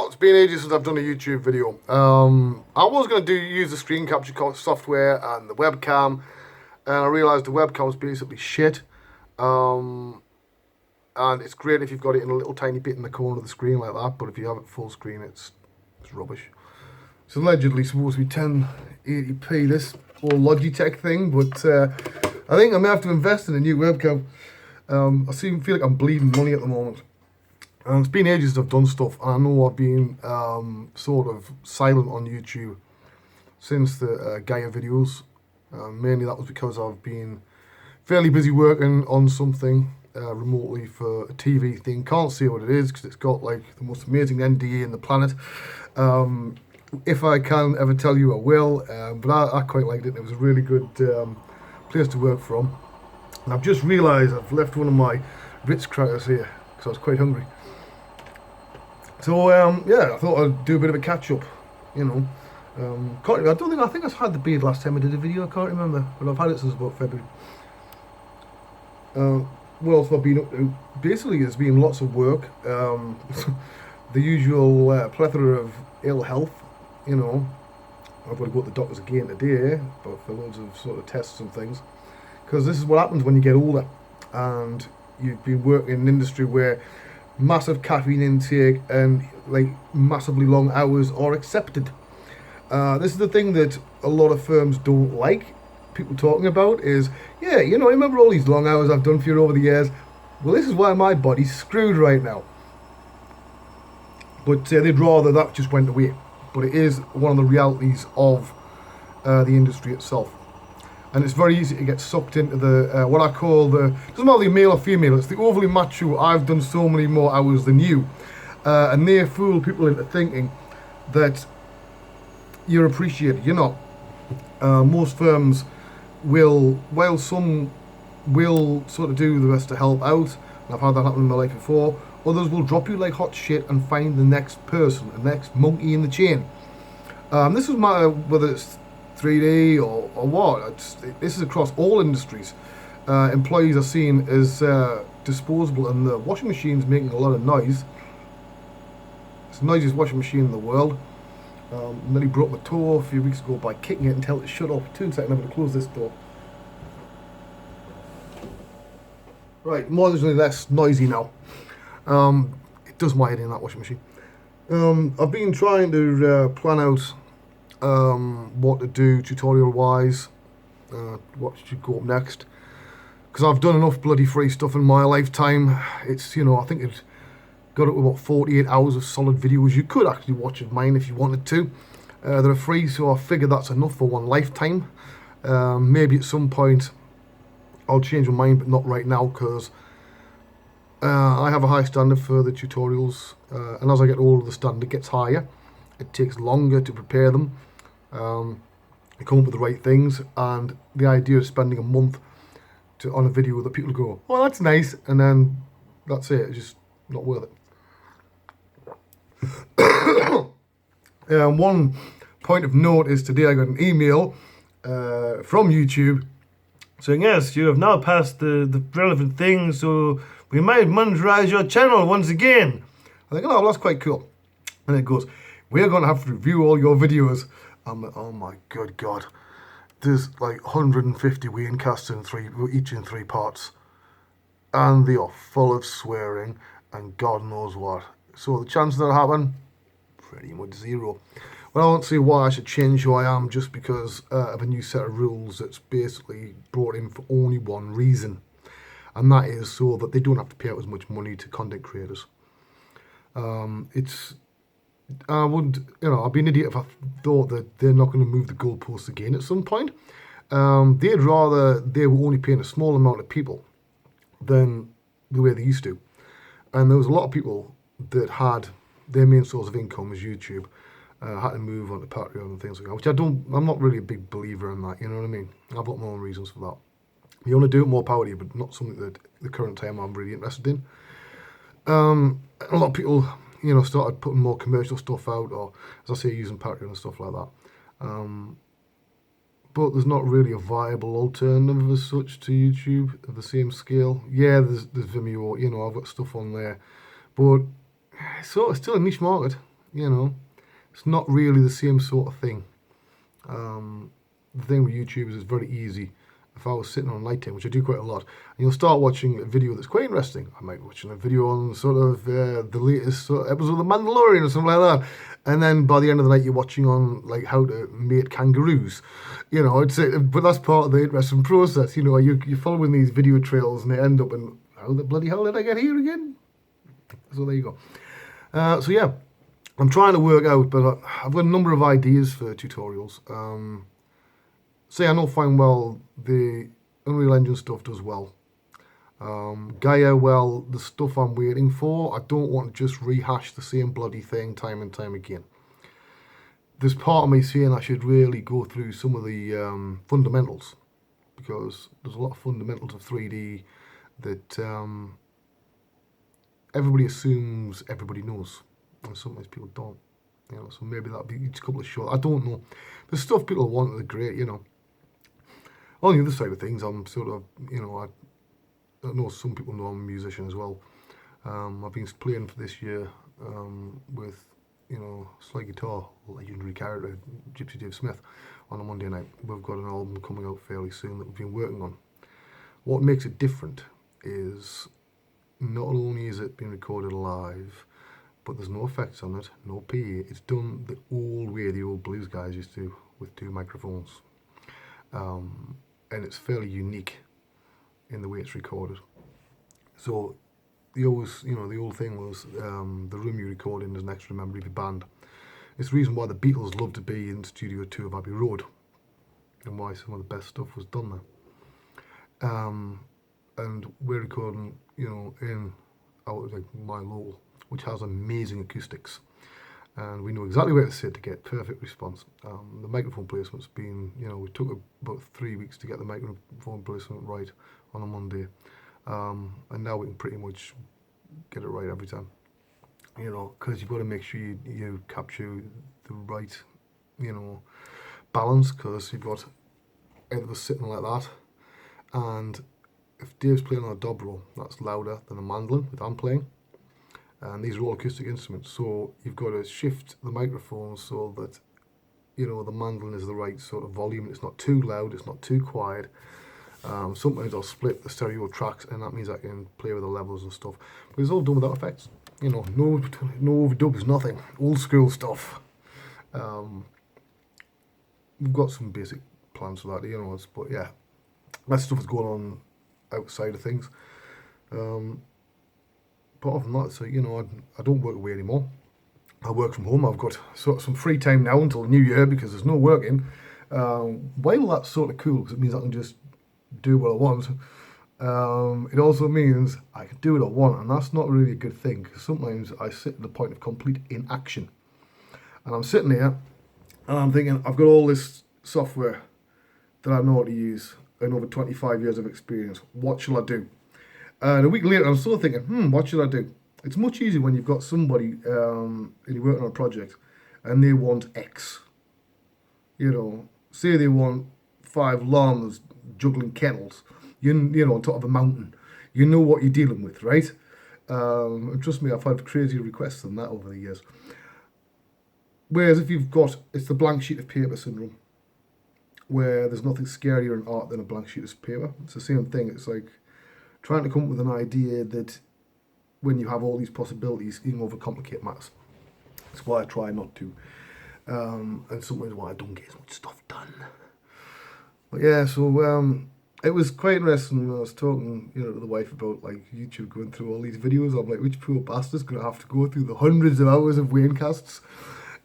Well, it's been ages since I've done a YouTube video. I was going to use the screen capture software and the webcam, and I realised the webcam was basically shit. And it's great if you've got it in a little tiny bit in the corner of the screen like that, but if you have it full screen, it's rubbish. It's allegedly supposed to be 1080p, this whole Logitech thing, but I think I may have to invest in a new webcam. I feel like I'm bleeding money at the moment. And it's been ages since I've done stuff, and I know I've been sort of silent on YouTube since the Gaia videos. Mainly that was because I've been fairly busy working on something remotely for a TV thing. Can't say what it is because it's got like the most amazing NDA in the planet. If I can ever tell you, I will. But I quite liked it. It was a really good place to work from. And I've just realised I've left one of my Ritz crackers here because I was quite hungry. So yeah, I thought I'd do a bit of a catch up, you know. I think I had the beard last time I did a video. I can't remember, but I've had it since about February. What else have I been up to? Basically, there's been lots of work. The usual plethora of ill health, you know. I've got to go to the doctors again today, but for loads of sort of tests and things. Because this is what happens when you get older, and you've been working in an industry where massive caffeine intake and like massively long hours are accepted. This is the thing that a lot of firms don't like people talking about is, yeah, you know, remember all these long hours I've done for you over the years? Well, this is why my body's screwed right now. But they'd rather that just went away. But it is one of the realities of the industry itself. And it's very easy to get sucked into the, what I call the, doesn't matter the male or female, it's the overly macho, I've done so many more hours than you. And they fool people into thinking that you're appreciated. You're not. Most firms will, while some will sort of do the rest to help out, and I've had that happen in my life before, others will drop you like hot shit and find the next person, the next monkey in the chain. This doesn't matter whether it's 3D or what. This is across all industries. Employees are seen as disposable, and the washing machine's making a lot of noise. It's the noisiest washing machine in the world. Nearly broke my toe a few weeks ago by kicking it until it shut off. 2 seconds, I'm going to close this door. Right, marginally less noisy now. It does my head in, that washing machine. I've been trying to plan out what to do tutorial wise, what should go up next, because I've done enough bloody free stuff in my lifetime. It's, you know, I think it's got up to about 48 hours of solid videos you could actually watch of mine if you wanted to. They're free, so I figure that's enough for one lifetime. Maybe at some point I'll change my mind, but not right now, because I have a high standard for the tutorials, and as I get older the standard gets higher. It takes longer to prepare them, to come up with the right things, and the idea of spending a month on a video that people go, oh, that's nice, and then that's it. It's just not worth it. One point of note is today I got an email from YouTube saying, yes, you have now passed the relevant thing, so we might monetize your channel once again. I think, oh, well, that's quite cool. And it goes, we're going to have to review all your videos. I'm like, oh my good God. There's like 150 Waynecasts each in 3 parts. And they are full of swearing and God knows what. So the chances that'll happen, pretty much 0. Well, I won't see why I should change who I am just because of a new set of rules that's basically brought in for only one reason. And that is so that they don't have to pay out as much money to content creators. I wouldn't, you know, I'd be an idiot if I thought that they're not going to move the goalposts again at some point. They'd rather they were only paying a small amount of people than the way they used to. And there was a lot of people that had their main source of income was YouTube, had to move on to Patreon and things like that, which I'm not really a big believer in that, you know what I mean? I've got my own reasons for that. You want to do it, more power to you, but not something that at the current time I'm really interested in. A lot of people, you know, started putting more commercial stuff out, or as I say, using Patreon and stuff like that. But there's not really a viable alternative as such to YouTube of the same scale. Yeah, there's Vimeo, you know, I've got stuff on there, but so it's still a niche market. you know, it's not really the same sort of thing. The thing with YouTube is it's very easy. If I was sitting on night time, which I do quite a lot, and you'll start watching a video that's quite interesting. I might be watching a video on sort of the latest sort of episode of The Mandalorian or something like that, and then by the end of the night you're watching on like how to mate kangaroos. You know, but that's part of the interesting process. You know, you're following these video trails and they end up in, how the bloody hell did I get here again? So there you go. So yeah, I'm trying to work out, but I've got a number of ideas for tutorials. Say I know fine well the Unreal Engine stuff does well. Gaia, well, the stuff I'm waiting for, I don't want to just rehash the same bloody thing time and time again. There's part of me saying I should really go through some of the fundamentals, because there's a lot of fundamentals of 3D that everybody assumes everybody knows, and sometimes people don't. You know, so maybe that'll be each couple of short. I don't know. The stuff people want are great, you know. On the other side of things, I'm sort of, you know, I know some people know I'm a musician as well. I've been playing for this year with, you know, slide guitar, legendary character, Gypsy Dave Smith, on a Monday night. We've got an album coming out fairly soon that we've been working on. What makes it different is not only is it being recorded live, but there's no effects on it, no PA. It's done the old way the old blues guys used to, with 2 microphones. And it's fairly unique in the way it's recorded. So the old thing was the room you record in is an extra member of the band. It's the reason why the Beatles loved to be in Studio 2 of Abbey Road, and why some of the best stuff was done there. And we're recording, you know, in like my local, which has amazing acoustics, and we know exactly where to sit to get perfect response. The microphone placement's been, you know, we took about 3 weeks to get the microphone placement right on a Monday, and now we can pretty much get it right every time. You know, because you've got to make sure you capture the right, you know, balance, because you've got either of us sitting like that, and if Dave's playing on a dobro, that's louder than a mandolin that I'm playing. And these are all acoustic instruments, so you've got to shift the microphone so that, you know, the mandolin is the right sort of volume. It's not too loud, it's not too quiet. Sometimes I'll split the stereo tracks, and that means I can play with the levels and stuff. But it's all done without effects. You know, no overdubs, nothing. Old school stuff. We've got some basic plans for that, you know, but yeah, that stuff is going on outside of things. Apart from that, so, you know, I don't work away anymore. I work from home. I've got sort of some free time now until the new year because there's no working. While that's sort of cool because it means I can just do what I want, it also means I can do what I want, and that's not really a good thing, because sometimes I sit at the point of complete inaction, and I'm sitting here and I'm thinking, I've got all this software that I know how to use and over 25 years of experience. What shall I do? And a week later, I'm still thinking, what should I do? It's much easier when you've got somebody and you're working on a project and they want X. You know, say they want 5 llamas juggling kettles, you know, on top of a mountain. You know what you're dealing with, right? And trust me, I've had crazier requests than that over the years. Whereas if you've got, it's the blank sheet of paper syndrome, where there's nothing scarier in art than a blank sheet of paper. It's the same thing. It's like trying to come up with an idea that, when you have all these possibilities, you can overcomplicate matters. That's why I try not to, and sometimes why I don't get as much stuff done. But yeah, so it was quite interesting when I was talking, you know, to the wife about like YouTube going through all these videos. I'm like, which poor bastard's gonna have to go through the hundreds of hours of Wayne casts?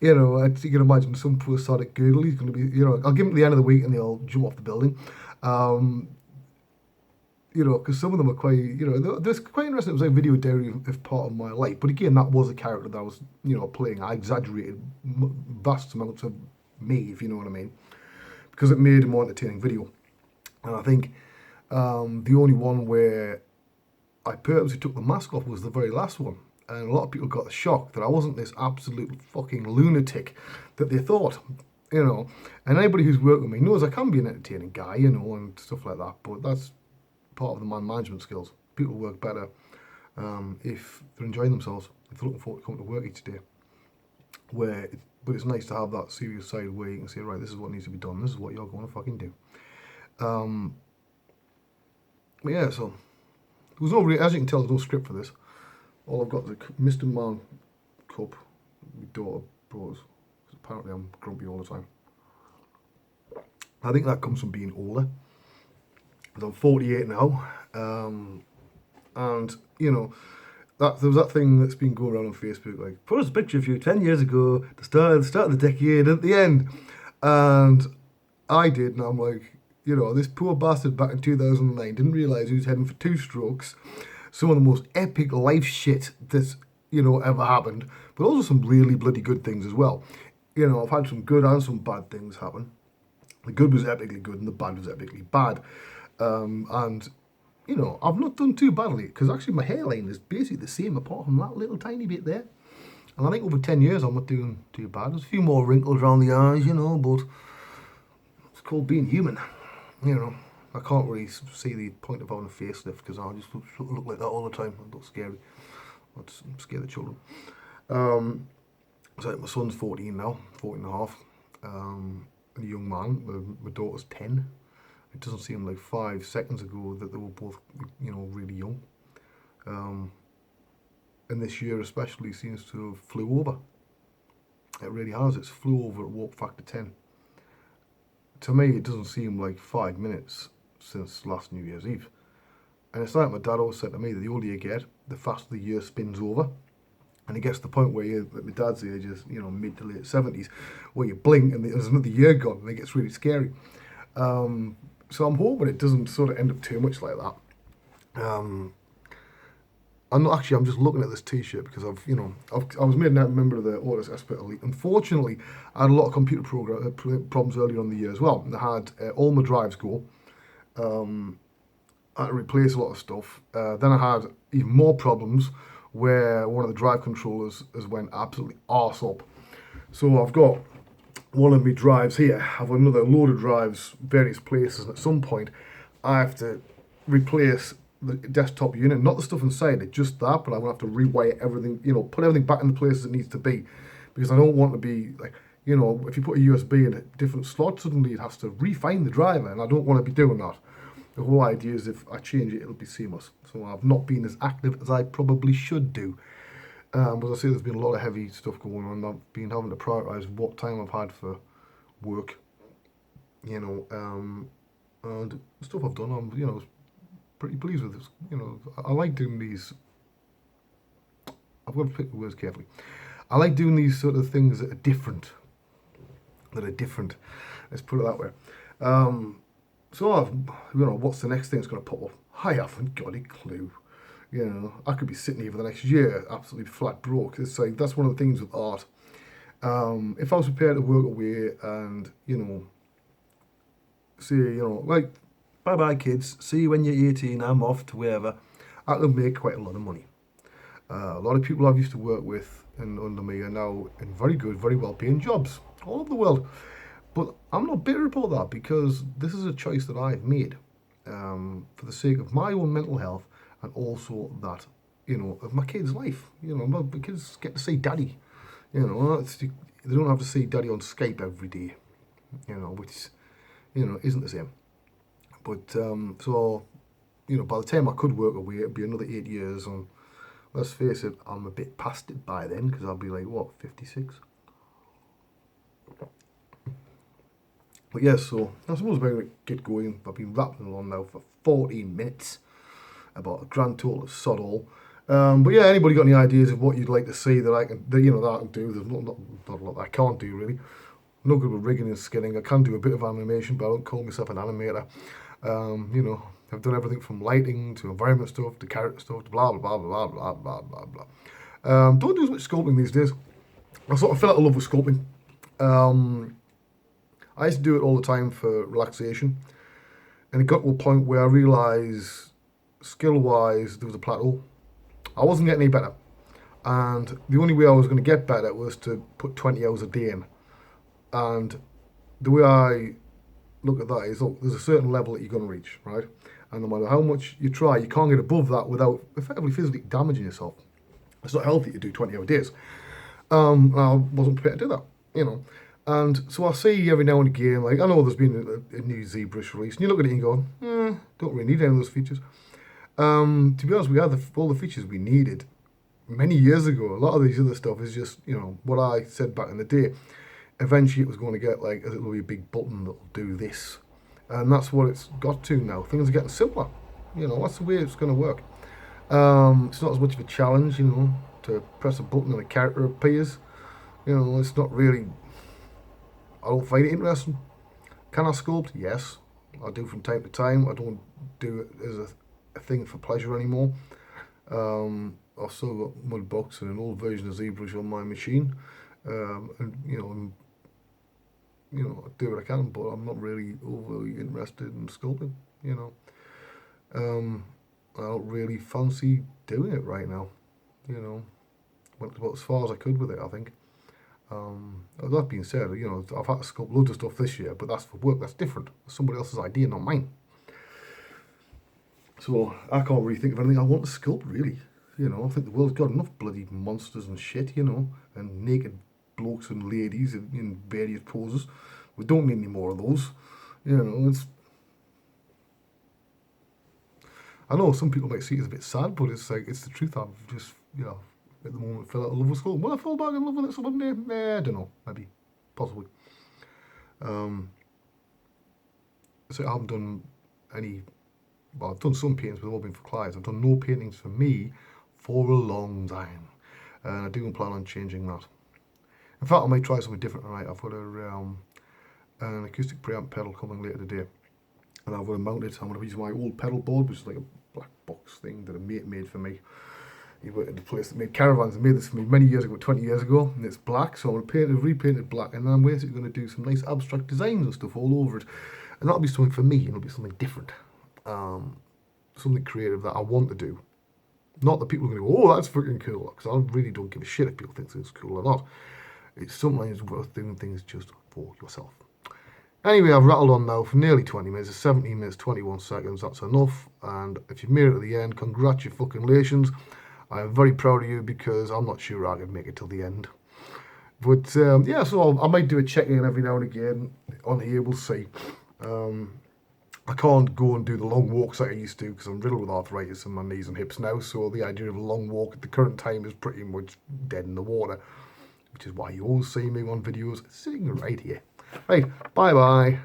You know, you can imagine some poor sonic Google. He's going to be, you know, I'll give him to the end of the week and they'll jump off the building. You know, because some of them are quite, you know, there's quite interesting. It was like video diary of part of my life. But again, that was a character that I was, you know, playing. I exaggerated vast amounts of me, if you know what I mean, because it made a more entertaining video. And I think the only one where I purposely took the mask off was the very last one. And a lot of people got the shock that I wasn't this absolute fucking lunatic that they thought, you know. And anybody who's worked with me knows I can be an entertaining guy, you know, and stuff like that. But that's part of the man management skills. People work better if they're enjoying themselves, if they're looking forward to coming to work each day. But it's nice to have that serious side where you can say, right, this is what needs to be done. This is what you're going to fucking do. But yeah, so there was no, as you can tell, there's no script for this. All I've got is a Mr. Man cup my daughter brought us. Apparently I'm grumpy all the time. I think that comes from being older. I'm 48 now, and you know, there was that thing that's been going around on Facebook, like, put us a picture of you 10 years ago, the start of the decade, at the end. And I did, and I'm like, you know, this poor bastard back in 2009 didn't realise he was heading for 2 strokes, some of the most epic life shit that's, you know, ever happened, but also some really bloody good things as well. You know, I've had some good and some bad things happen. The good was epically good and the bad was epically bad. And, you know, I've not done too badly, because actually my hairline is basically the same apart from that little tiny bit there. And I think over 10 years I'm not doing too bad. There's a few more wrinkles around the eyes, you know, but it's called being human. You know, I can't really see the point of having a facelift, because I just look like that all the time. I look scary. I just scare the children. So my son's 14 now, 14 and a half. A young man, my daughter's 10. It doesn't seem like 5 seconds ago that they were both, you know, really young. And this year especially seems to have flew over. It really has. It's flew over at walk factor 10. To me, it doesn't seem like 5 minutes since last New Year's Eve. And it's like my dad always said to me, that the older you get, the faster the year spins over. And it gets to the point where you're, at my dad's age, is, you know, mid to late 70s, where you blink and there's another year gone, and it gets really scary. So I'm hoping it doesn't sort of end up too much like that. I'm just looking at this T-shirt because I was made a member of the Autos Expert Elite. Unfortunately, I had a lot of computer problems earlier on in the year as well. I had all my drives go. I had to replace a lot of stuff. Then I had even more problems where one of the drive controllers has went absolutely arse up. So I've got one of my drives here. I've another load of drives, various places, and at some point I have to replace the desktop unit, not the stuff inside it, just that, but I'm going to have to rewire everything, you know, put everything back in the places it needs to be, because I don't want to be, like, you know, if you put a USB in a different slot, suddenly it has to refine the driver, and I don't want to be doing that. The whole idea is if I change it, it'll be seamless. So I've not been as active as I probably should do. But as I say, there's been a lot of heavy stuff going on. I've been having to prioritise what time I've had for work, you know, and the stuff I've done, I'm, you know, pretty pleased with this. You know, I like doing these. I've got to pick the words carefully. I like doing these sort of things that are different. Let's put it that way. So, you know, what's the next thing that's going to pop up? I haven't got a clue. You know, I could be sitting here for the next year, absolutely flat broke. It's like, that's one of the things with art. If I was prepared to work away and, you know, say, you know, like, bye-bye kids, see you when you're 18, I'm off to wherever, I could make quite a lot of money. A lot of people I've used to work with and under me are now in very good, very well-paying jobs all over the world. But I'm not bitter about that, because this is a choice that I've made for the sake of my own mental health, and also that, you know, of my kids' life. You know, my kids get to see daddy. You know, they don't have to see daddy on Skype every day, you know, which, you know, isn't the same. But, so, you know, by the time I could work away, it'd be another 8 years, and let's face it, I'm a bit past it by then, because I'll be like, what, 56? But yes, so I suppose we're going to get going. I've been rattling on now for 14 minutes about a grand total of sod all. But yeah, anybody got any ideas of what you'd like to see that I can, that I can do? There's not a lot that I can't do really. I'm not good with rigging and skinning. I can do a bit of animation, but I don't call myself an animator. You know, I've done everything from lighting to environment stuff to character stuff to blah blah blah blah blah blah blah. Don't do as much sculpting these days. I sort of fell out of love with sculpting. I used to do it all the time for relaxation, and it got to a point where I realised, skill-wise, there was a plateau. I wasn't getting any better, and the only way I was going to get better was to put 20 hours a day in. And the way I look at that is, look, there's a certain level that you're going to reach, right? And no matter how much you try, you can't get above that without effectively physically damaging yourself. It's not healthy to do 20-hour days. I wasn't prepared to do that, you know. And so I see every now and again, like, I know there's been a new ZBrush release, and you look at it and you go, don't really need any of those features. To be honest, we had all the features we needed many years ago. A lot of these other stuff is just, you know, what I said back in the day. Eventually it was going to get like, it'll be a big button that'll do this. And that's what it's got to now. Things are getting simpler. You know, that's the way it's going to work. It's not as much of a challenge, you know, to press a button and a character appears. You know, it's not really, I don't find it interesting. Can I sculpt? Yes. I do from time to time. I don't do it as a thing for pleasure anymore. I've still got Mudbox and an old version of ZBrush on my machine. And, I do what I can, but I'm not really overly interested in sculpting, you know. I don't really fancy doing it right now, you know. Went about as far as I could with it, I think. That being said, you know, I've had to sculpt loads of stuff this year, but that's for work, that's different. It's somebody else's idea, not mine. So I can't really think of anything I want to sculpt, really. You know, I think the world's got enough bloody monsters and shit, you know, and naked blokes and ladies in various poses. We don't need any more of those. You know, I know some people might see it as a bit sad, but it's like, it's the truth. I've just, you know, at the moment fell out of love with sculpting. Will I fall back in love with it some one day? I don't know. Maybe. Possibly. So I haven't done any, well, I've done some paintings, but they've all been for clients. I've done no paintings for me for a long time. And I do plan on changing that. In fact, I might try something different tonight. I've got an acoustic preamp pedal coming later today. And I'm going to mount it. I'm going to use my old pedal board, which is like a black box thing that a mate made for me. He worked at the place that made caravans and made this for me many years ago, 20 years ago, and it's black, so I'm going to paint it, repaint it black, and then I'm basically going to do some nice abstract designs and stuff all over it. And that'll be something for me, and it'll be something different. Something creative that I want to do. Not that people are going to go, oh, that's freaking cool, because I really don't give a shit if people think it's cool or not. It's sometimes worth doing things just for yourself. Anyway, I've rattled on now for nearly 20 minutes. It's 17 minutes, 21 seconds. That's enough. And if you've made it to the end, congratulations. I'm very proud of you because I'm not sure I can make it till the end. But yeah, so I might do a check-in every now and again on here. We'll see. I can't go and do the long walks like I used to because I'm riddled with arthritis in my knees and hips now. So the idea of a long walk at the current time is pretty much dead in the water, which is why you always see me on videos sitting right here. Right, bye-bye.